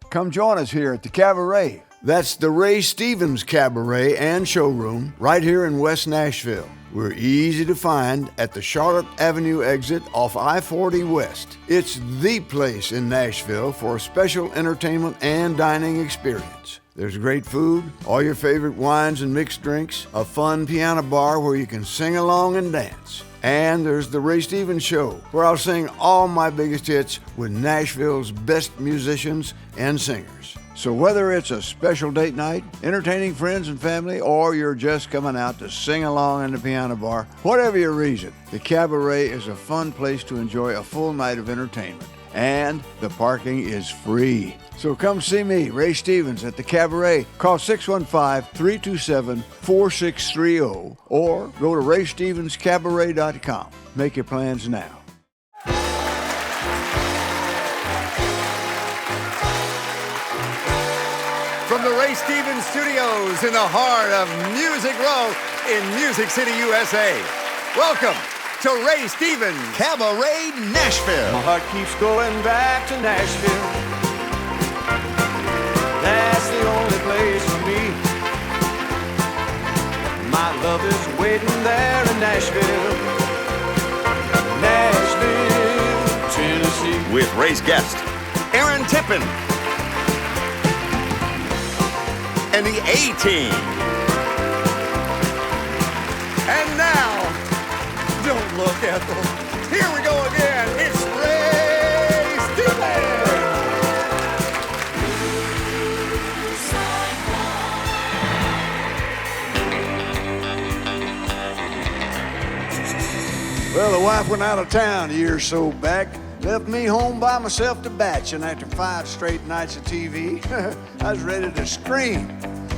Come join us here at the CabaRay. That's the Ray Stevens CabaRay and Showroom right here in West Nashville. We're easy to find at the Charlotte Avenue exit off I-40 West. It's the place in Nashville for a special entertainment and dining experience. There's great food, all your favorite wines and mixed drinks, a fun piano bar where you can sing along and dance. And there's the Ray Stevens Show, where I'll sing all my biggest hits with Nashville's best musicians and singers. So whether it's a special date night, entertaining friends and family, or you're just coming out to sing along in the piano bar, whatever your reason, the CabaRay is a fun place to enjoy a full night of entertainment. And the parking is free. So come see me, Ray Stevens, at the CabaRay. Call 615-327-4630 or go to RayStevensCabaRay.com. Make your plans now. From the Ray Stevens Studios in the heart of Music Row in Music City, USA. Welcome to Ray Stevens CabaRay Nashville. My heart keeps going back to Nashville. That's the only place for me. My love is waiting there in Nashville. Nashville, Tennessee. With Ray's guest, Aaron Tippin. And the A-Team. And now, don't look at them. Here we go again. It's Ray Stevens. Well, the wife went out of town a year or so back. Left me home by myself to batch, and after 5 straight nights of TV, I was ready to scream.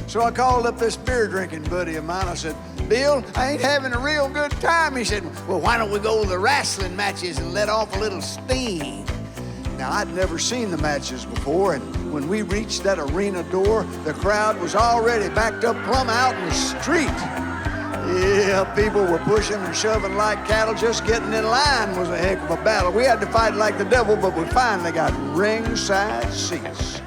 So I called up this beer-drinking buddy of mine. I said, Bill, I ain't having a real good time. He said, well, why don't we go to the wrestling matches and let off a little steam? Now, I'd never seen the matches before, and when we reached that arena door, the crowd was already backed up plumb out in the street. Yeah, people were pushing and shoving like cattle. Just getting in line was a heck of a battle. We had to fight like the devil, but we finally got ringside seats.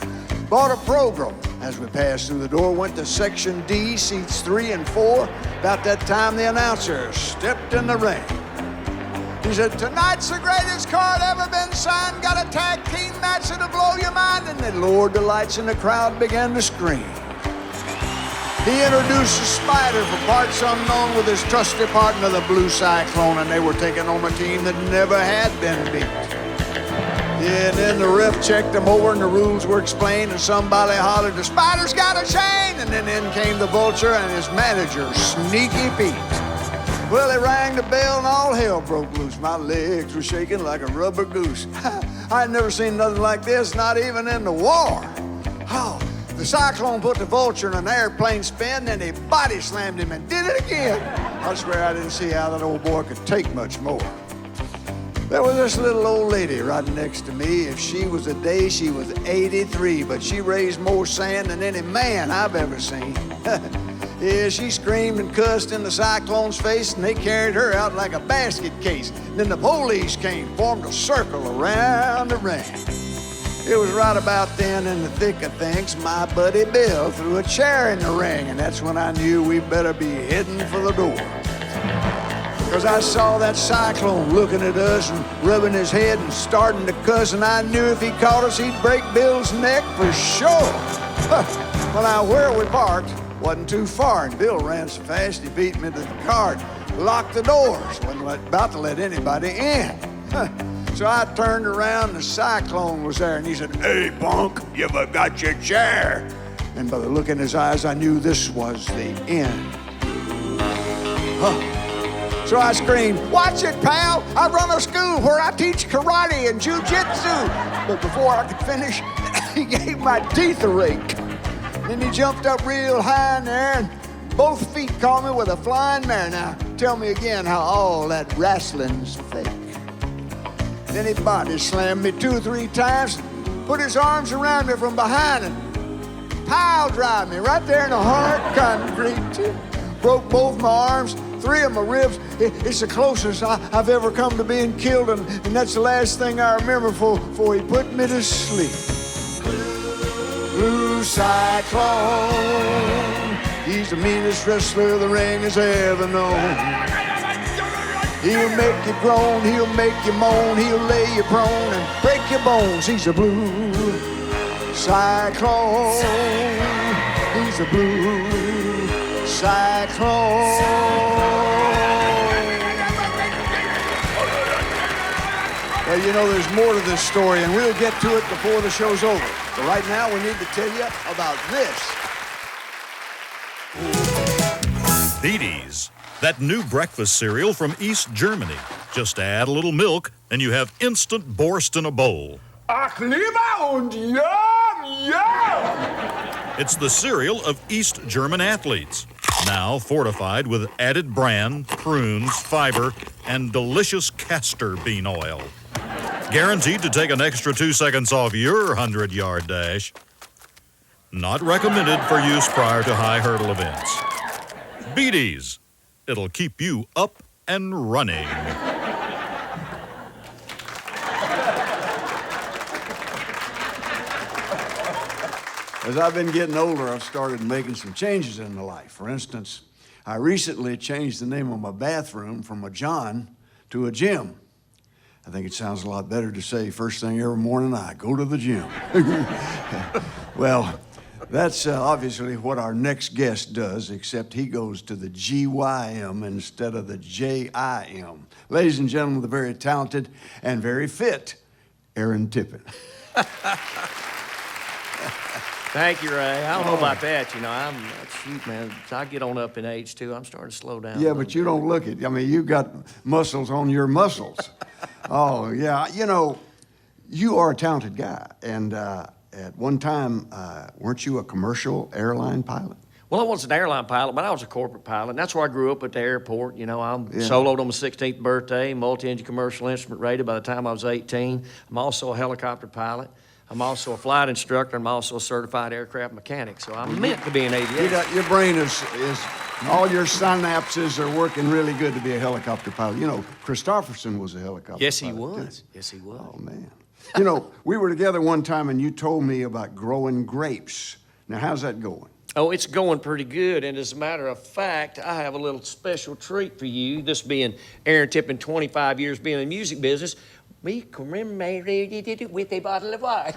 Bought a program. As we passed through the door, went to Section D, seats 3 and 4. About that time, the announcer stepped in the ring. He said, tonight's the greatest card ever been signed. Got a tag team match that'll blow your mind. And they lowered the lights and the crowd began to scream. He introduced the Spider for parts unknown with his trusty partner, the Blue Cyclone, and they were taking on a team that never had been beat. Yeah, and then the ref checked them over and the rules were explained, and somebody hollered, the Spider's got a chain! And then in came the Vulture and his manager, Sneaky Pete. Well, they rang the bell and all hell broke loose. My legs were shaking like a rubber goose. I'd never seen nothing like this, not even in the war. Oh, the Cyclone put the Vulture in an airplane spin, then he body slammed him and did it again. I swear I didn't see how that old boy could take much more. There was this little old lady right next to me. If she was a day, she was 83, but she raised more sand than any man I've ever seen. Yeah, she screamed and cussed in the Cyclone's face, and they carried her out like a basket case. Then the police came, formed a circle around the ring. It was right about then, in the thick of things, my buddy Bill threw a chair in the ring, and that's when I knew we better be heading for the door. Because I saw that Cyclone looking at us and rubbing his head and starting to cuss, and I knew if he caught us, he'd break Bill's neck for sure. Well, now, where we parked wasn't too far, and Bill ran so fast he beat me to the car, locked the doors, wasn't about to let anybody in. So I turned around, and the Cyclone was there, and he said, hey, punk, you forgot your chair. And by the look in his eyes, I knew this was the end. So I screamed, watch it, pal. I run a school where I teach karate and jujitsu. But before I could finish, he gave my teeth a rake. Then he jumped up real high in there, and both feet caught me with a flying mare. Now, tell me again how all that wrestling's fake. Then he body slammed me 2 or 3 times, put his arms around me from behind, and pile drive me right there in the hard concrete. Broke both my arms, 3 of my ribs. It's the closest I've ever come to being killed, and that's the last thing I remember before he put me to sleep. blue Cyclone. He's the meanest wrestler the ring has ever known. He'll make you groan, he'll make you moan, he'll lay you prone and break your bones. He's a blue Cyclone. He's a blue Cyclone. Well, you know, there's more to this story, and we'll get to it before the show's over. But right now, we need to tell you about this. Beatties, that new breakfast cereal from East Germany. Just add a little milk, and you have instant Borst in a bowl. Ach, lieber und yum, yum! It's the cereal of East German athletes. Now fortified with added bran, prunes, fiber, and delicious castor bean oil. Guaranteed to take an extra 2 seconds off your 100-yard dash. Not recommended for use prior to high hurdle events. Beatties, it'll keep you up and running. As I've been getting older, I've started making some changes in my life. For instance, I recently changed the name of my bathroom from a John to a Jim. I think it sounds a lot better to say first thing every morning, I go to the gym. Well, that's obviously what our next guest does, except he goes to the GYM instead of the JIM. Ladies and gentlemen, the very talented and very fit Aaron Tippin. Thank you, Ray. I don't know about that. You know, shoot, man, as I get on up in age, too, I'm starting to slow down. Yeah, but you don't look it. I mean, you've got muscles on your muscles. Oh, yeah. You know, you are a talented guy. And at one time, weren't you a commercial airline pilot? Well, I wasn't an airline pilot, but I was a corporate pilot. And that's where I grew up at the airport. You know, I'm soloed on my 16th birthday, multi-engine commercial instrument rated by the time I was 18. I'm also a helicopter pilot. I'm also a flight instructor. I'm also a certified aircraft mechanic. So I'm meant to be an aviator. Your brain is all your synapses are working really good to be a helicopter pilot. You know, Christopherson was a helicopter Yes, pilot. he was. Yes, he was. Oh, man. You know, we were together one time and you told me about growing grapes. Now, how's that going? Oh, it's going pretty good. And as a matter of fact, I have a little special treat for you. This being Aaron Tippin, 25 years being in the music business. We commemorated it with a bottle of wine.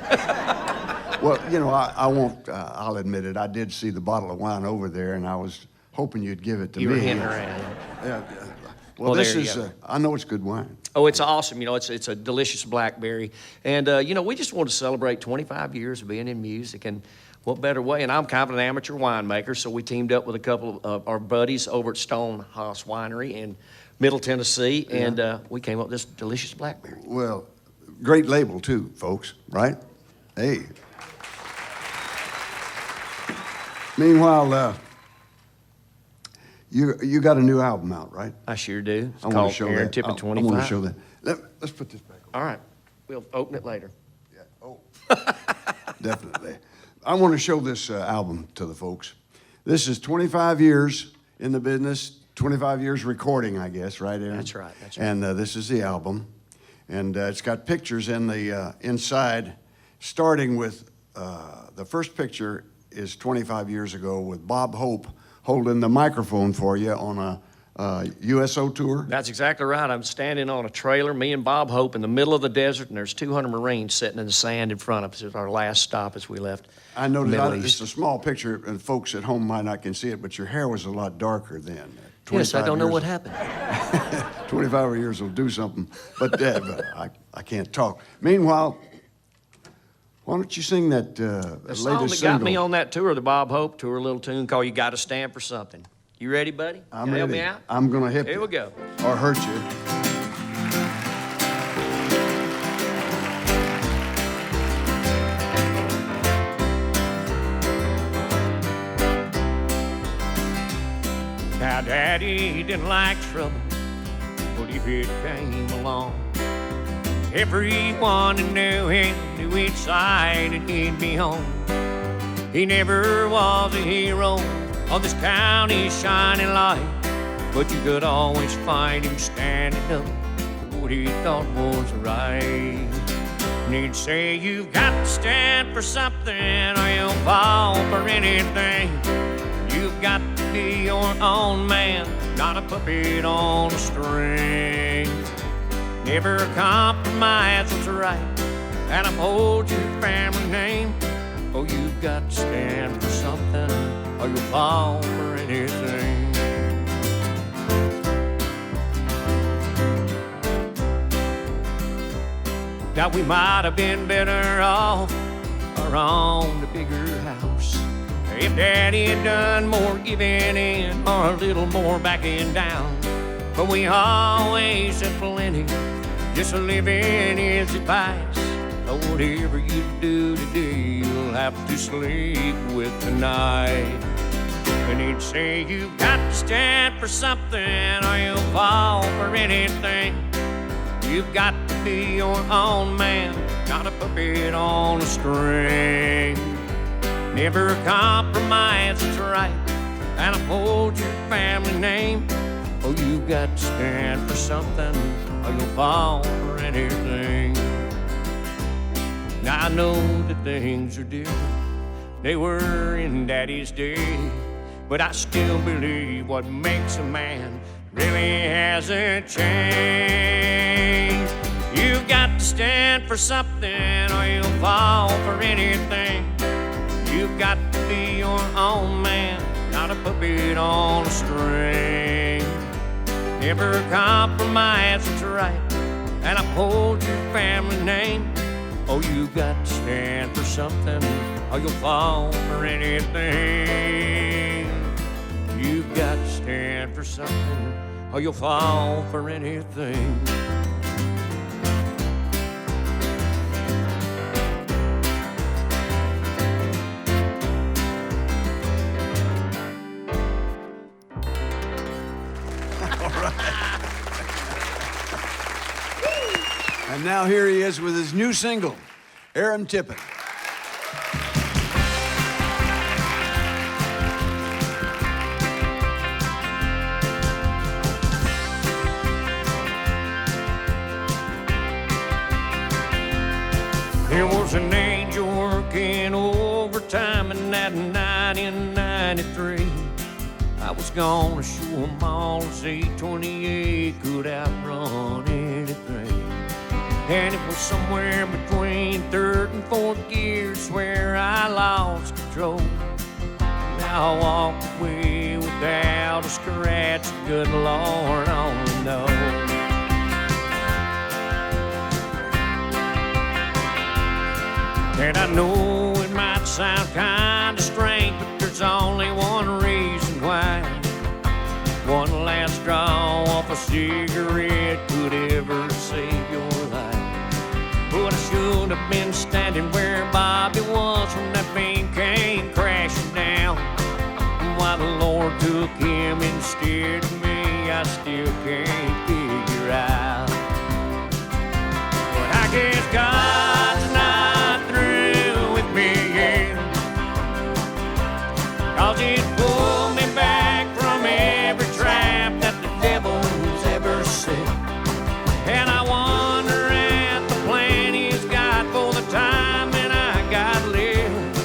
Well, you know, I won't, I'll admit it. I did see the bottle of wine over there, and I was hoping you'd give it to me. You were hinting around. Yeah. Well, this there you is, go. I know it's good wine. Oh, it's awesome. You know, it's a delicious blackberry. And, you know, we just want to celebrate 25 years of being in music. And what better way? And I'm kind of an amateur winemaker, so we teamed up with a couple of our buddies over at Stonehouse Winery in Middle Tennessee, and we came up with this delicious blackberry. Well, great label, too, folks, right? Hey. Meanwhile, you got a new album out, right? I sure do. It's I want called to show Aaron that. Tippin I 25. want to show that. Let's put this back on. All right. We'll open it later. Yeah. Oh, definitely. I want to show this album to the folks. This is 25 years in the business, 25 years recording, I guess, right, Aaron? That's right. That's right. And this is the album. And it's got pictures in the inside, starting with the first picture is 25 years ago with Bob Hope holding the microphone for you on a USO tour. That's exactly right. I'm standing on a trailer, me and Bob Hope, in the middle of the desert, and there's 200 Marines sitting in the sand in front of us. It's our last stop as we left. I noticed Middle it's East. a small picture, and folks at home might not can see it, but your hair was a lot darker then. Yes, I don't know what happened. happened. 25 years will do something, but I can't talk. Meanwhile, why don't you sing that The latest song that single? got me on that tour, the Bob Hope tour, a little tune called You Gotta Stand for Something. You ready, buddy? I'm You ready. help me out? I'm gonna hit Here you. we go. Or hurt you. Now, Daddy didn't like trouble, but if it came along, everyone who knew him knew which side he'd be on. He never was a hero of this county's shining light, but you could always find him standing up for what he thought was right. And he'd say, you've got to stand for something or you'll fall for anything. You've got to be your own man, not a puppet on a string. Never compromise what's right and uphold your family name. Oh, you've got to stand for something or you'll fall for anything. Now we might have been better off around a bigger house if Daddy had done more giving in or a little more backing down. But we always had plenty, just living his advice. Oh, whatever you do today, you'll have to sleep with tonight. And he'd say, you've got to stand for something or you'll fall for anything. You've got to be your own man, not a puppet on a string. Never compromise what's right and uphold your family name. Oh, you've got to stand for something or you'll fall for anything. Now I know that things are different, they were in Daddy's day, but I still believe what makes a man really hasn't changed. You've got to stand for something or you'll fall for anything. You've got to be your own man, not a puppet on a string. Never compromise what's right and uphold your family name. Oh, you've got to stand for something or you'll fall for anything. You've got to stand for something or you'll fall for anything. And now here he is with his new single, Aaron Tippin. There was an angel working overtime in that night in 93. I was gonna show him all his 828 could outrun anything. And it was somewhere between third and fourth gears where I lost control. Now I walked away without a scratch, good Lord only knows. And I know it might sound kinda strange, but there's only one reason why. One last draw off a cigarette could ever save your life. But I should have been standing where Bobby was when that thing came crashing down. Why the Lord took him instead of me, I still can't figure out. But I guess God's not through with me yet, 'cause He pulled me back from every trap that the devil's ever set. And I wonder at the plan He's got for the time that I got left.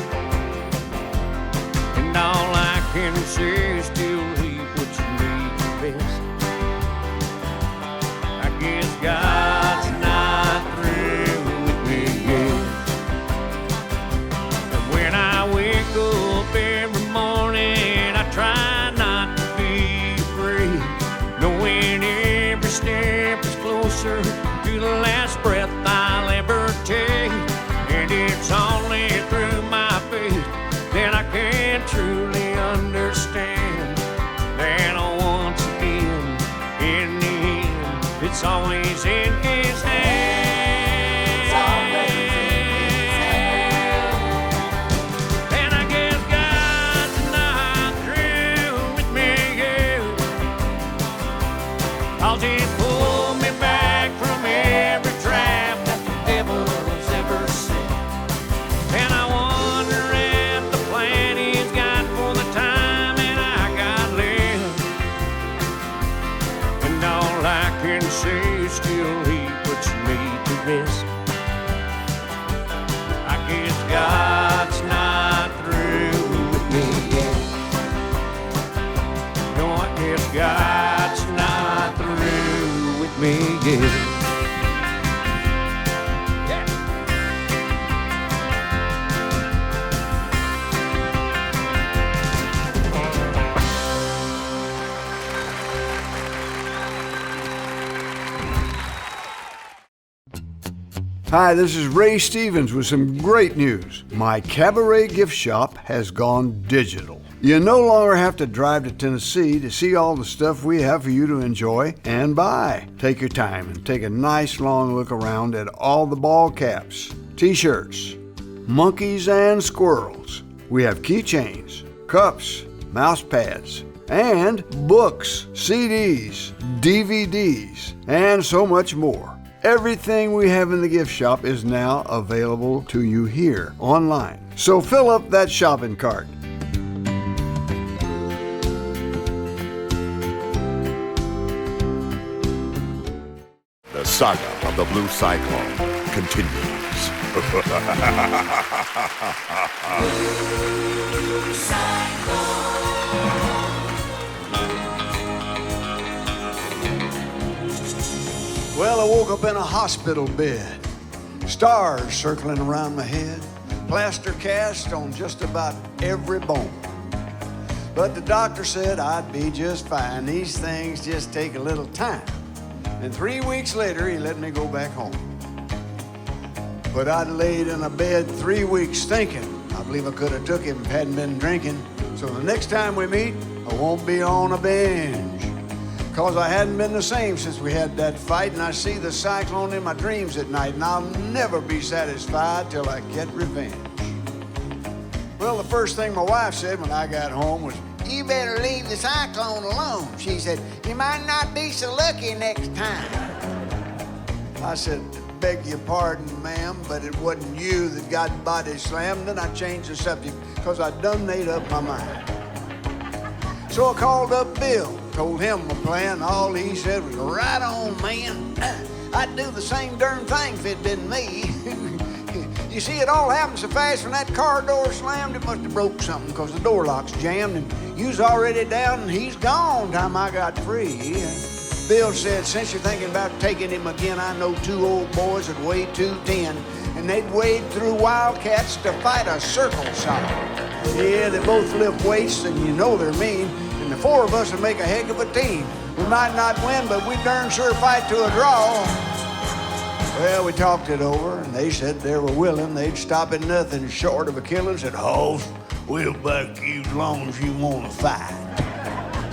And all I can say is still leave what you need to best. Hi, this is Ray Stevens with some great news. My CabaRay gift shop has gone digital. You no longer have to drive to Tennessee to see all the stuff we have for you to enjoy and buy. Take your time and take a nice long look around at all the ball caps, t-shirts, monkeys and squirrels. We have keychains, cups, mouse pads, and books, CDs, DVDs, and so much more. Everything we have in the gift shop is now available to you here online. So fill up that shopping cart. The saga of the Blue Cyclone continues. Well, I woke up in a hospital bed, stars circling around my head, plaster cast on just about every bone. But the doctor said I'd be just fine. These things just take a little time. And 3 weeks later, he let me go back home. But I'd laid in a bed 3 weeks thinking, I believe I could have took it if I hadn't been drinking. So the next time we meet, I won't be on a binge. 'Cause I hadn't been the same since we had that fight, and I see the cyclone in my dreams at night, and I'll never be satisfied till I get revenge. Well, the first thing my wife said when I got home was, "You better leave the cyclone alone." She said, "You might not be so lucky next time." I said, "Beg your pardon, ma'am, but it wasn't you that got body slammed." Then I changed the subject, 'cause I done made up my mind. So I called up Bill, told him my plan. All he said was, "Right on, man. I'd do the same darn thing if it'd been me." You see, it all happened so fast. When that car door slammed, it must have broke something, 'cause the door lock's jammed, and you was already down and he's gone time I got free. Bill said, "Since you're thinking about taking him again, I know 2 old boys that weigh 210, and they'd wade through wildcats to fight a circle shot. Yeah, they both lift weights, and you know they're mean, and the 4 of us would make a heck of a team. We might not win, but we darn sure fight to a draw." Well, we talked it over, and they said they were willing. They'd stop at nothing short of a killing. Said, "Hoss, we'll back you as long as you want to fight."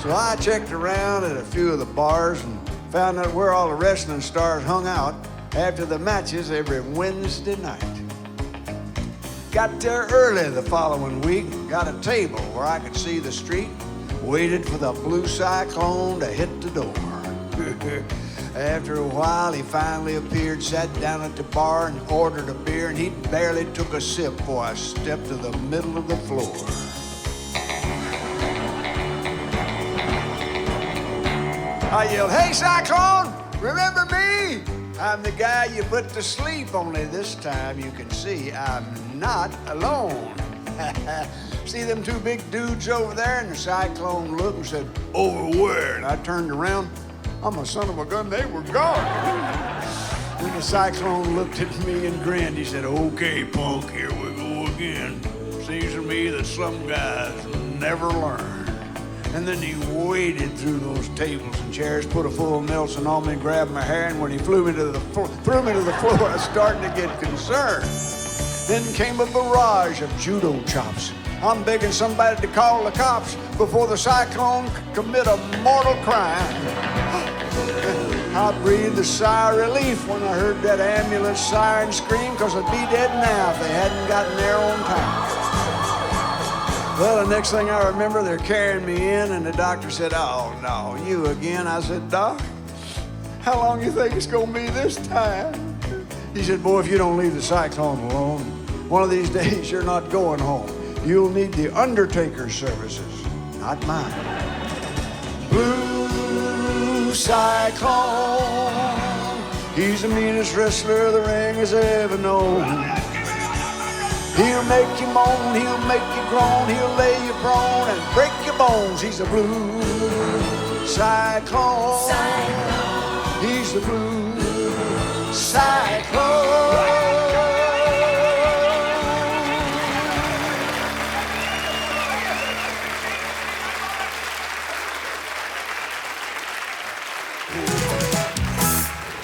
So I checked around at a few of the bars and found out where all the wrestling stars hung out after the matches every Wednesday night. Got there early the following week, got a table where I could see the street, waited for the Blue Cyclone to hit the door. After a while, he finally appeared, sat down at the bar and ordered a beer, and he barely took a sip before I stepped to the middle of the floor. I yelled, "Hey, Cyclone, remember me? I'm the guy you put to sleep, only this time you can see I'm not alone." See them 2 big dudes over there? And the Cyclone looked and said, "Over where?" And I turned around. I'm a son of a gun, they were gone. Then the Cyclone looked at me and grinned. He said, "Okay, punk, here we go again. Seems to me that some guys never learn." And then he waded through those tables and chairs, put a full Nelson on me, grabbed my hair, and when he threw me to the floor, I was starting to get concerned. Then came a barrage of judo chops. I'm begging somebody to call the cops before the Cyclone could commit a mortal crime. I breathed a sigh of relief when I heard that ambulance siren scream, 'cause I'd be dead now if they hadn't gotten there on time. Well, the next thing I remember, they're carrying me in, and the doctor said, "Oh, no, you again?" I said, "Doc, how long you think it's gonna be this time?" He said, "Boy, if you don't leave the Cyclone alone, one of these days you're not going home. You'll need the undertaker's services, not mine." Blue Cyclone, he's the meanest wrestler the ring has ever known. He'll make you moan, he'll make you groan, he'll lay you prone and break your bones. He's a Blue Cyclone. He's the Blue Cyclone.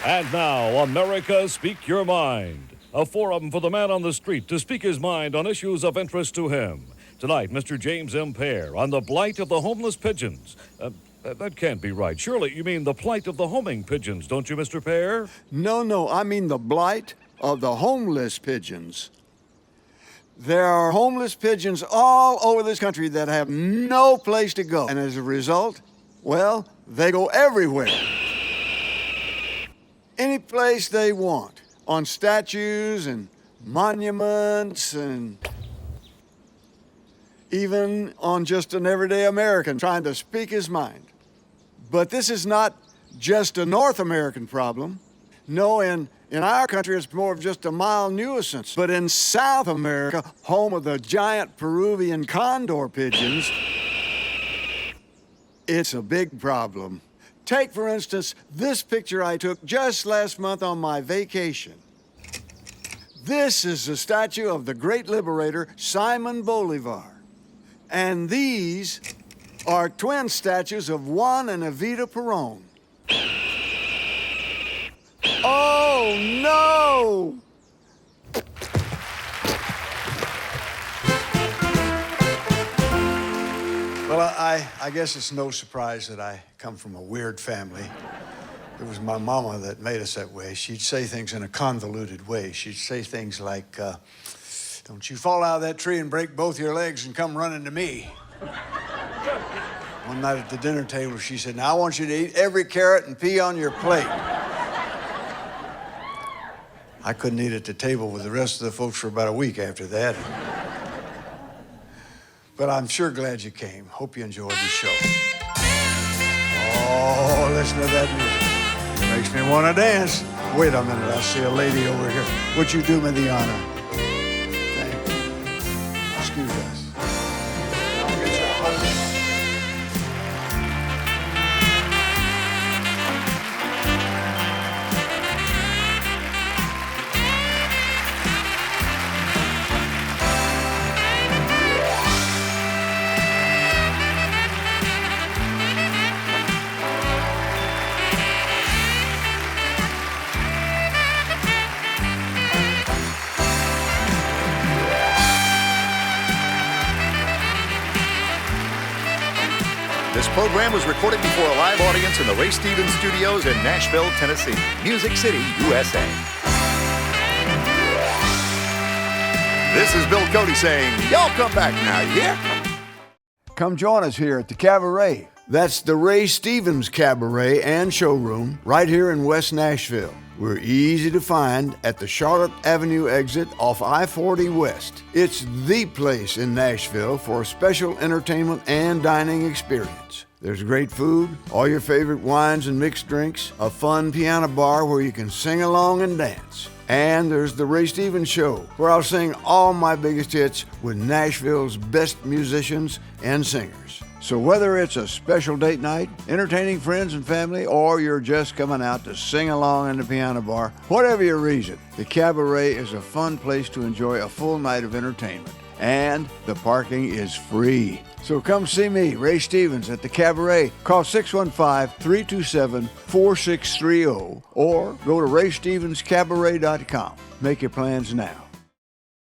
And now, America, Speak Your Mind. a forum for the man on the street to speak his mind on issues of interest to him. Tonight, Mr. James M. Pear on the blight of the homeless pigeons. That can't be right. Surely you mean the plight of the homing pigeons, don't you, Mr. Pear? No, I mean the blight of the homeless pigeons. There are homeless pigeons all over this country that have no place to go. And as a result, well, they go everywhere. Any place they want. On statues and monuments and even on just an everyday American trying to speak his mind. But this is not just a North American problem. No, in our country, it's more of just a mild nuisance. But in South America, home of the giant Peruvian condor pigeons, it's a big problem. Take, for instance, this picture I took just last month on my vacation. This is the statue of the great liberator, Simon Bolivar. And these are twin statues of Juan and Evita Perón. Oh, no! Well, I guess it's no surprise that I come from a weird family. It was my mama that made us that way. She'd say things in a convoluted way. She'd say things like, don't you fall out of that tree and break both your legs and come running to me. One night at the dinner table, she said, now I want you to eat every carrot and pea on your plate. I couldn't eat at the table with the rest of the folks for about a week after that. But I'm sure glad you came. Hope you enjoyed the show. Oh, listen to that music. Makes me want to dance. Wait a minute, I see a lady over here. Would you do me the honor? Thank you. Excuse us. I'll get you a hug. This program was recorded before a live audience in the Ray Stevens Studios in Nashville, Tennessee, Music City, USA. This is Bill Cody saying, y'all come back now, you hear? Come join us here at the Cabaret. That's the Ray Stevens Cabaret and Showroom right here in West Nashville. We're easy to find at the Charlotte Avenue exit off I-40 West. It's the place in Nashville for a special entertainment and dining experience. There's great food, all your favorite wines and mixed drinks, a fun piano bar where you can sing along and dance. And there's the Ray Stevens Show, where I'll sing all my biggest hits with Nashville's best musicians and singers. So whether it's a special date night, entertaining friends and family, or you're just coming out to sing along in the piano bar, whatever your reason, the Cabaret is a fun place to enjoy a full night of entertainment. And the parking is free. So come see me, Ray Stevens, at the Cabaret. Call 615-327-4630 or go to RayStevensCabaret.com. Make your plans now.